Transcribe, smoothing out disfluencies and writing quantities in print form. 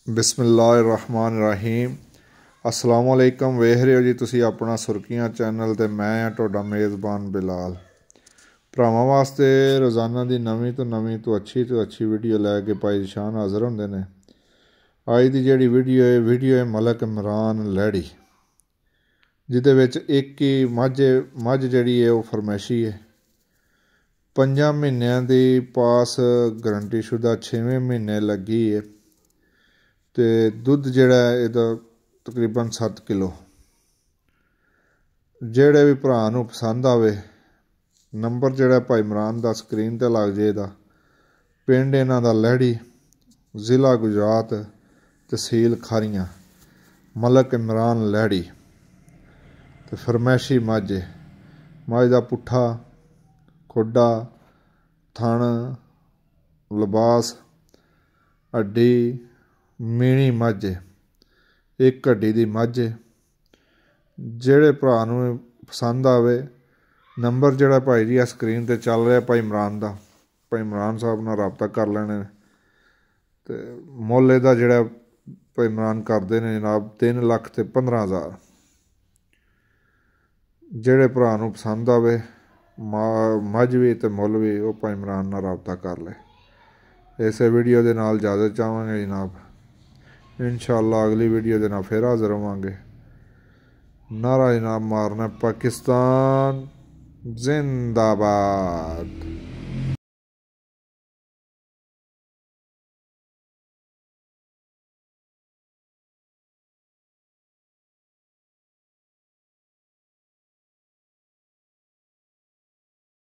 बिस्मिल्लाहिर्रहमानिर्रहीम। अस्सलाम वालेकुम। वेख रहे हो जी तुसी अपना सुर्खियां चैनल ते मैं हाँ तुहाडा मेज़बान बिलाल। भरावां वास्ते रोज़ाना की नवीं तो अच्छी वीडियो लैके भाई शान हाज़र होंदे ने। अज की जिहड़ी वीडियो है मलक इमरान लैड़ी, जिहदे विच एक ही मझ जिहड़ी है वह फरमैशी है। 5 महीनों की पास गारंटी शुदा 6वें महीने लगी है तो दुध जिहड़ा इहदा तकरीबन 7 किलो। जिहड़े भी भरा नूं पसंद आवे, नंबर जिहड़ा भाई इमरान दा स्क्रीन ते लग जाएगा। पिंड इन्हां दा लैड़ी, ज़िला गुजरात, तहसील खारियां। मलक इमरान लैड़ी ते फरमैशी मझ है। मझ दा पुट्ठा, खुड्डा, थण, लबास, हड्डी मीणी मझ है। एक हड्डी दी मझ है। जिहड़े भरा नूं पसंद आवे, नंबर जिहड़ा भाई जी स्क्रीन ते चल रहा भाई इमरान दा, भाई इमरान साहब नाल राबता कर लैणे। ते मुल इहदा जिहड़ा भाई इमरान करदे ने जनाब 3,15,000। जिहड़े भरा नूं पसंद आवे मझ भी ते मुल भी वह भाई इमरान नाल राबता कर ले। इस वीडियो के नाल इजाजत चाहांगे जनाब। इंशाअल्लाह अगली वीडियो के नाल फिर हाज़र होवांगे। नारा जनाब मारना पाकिस्तान जिंदाबाद।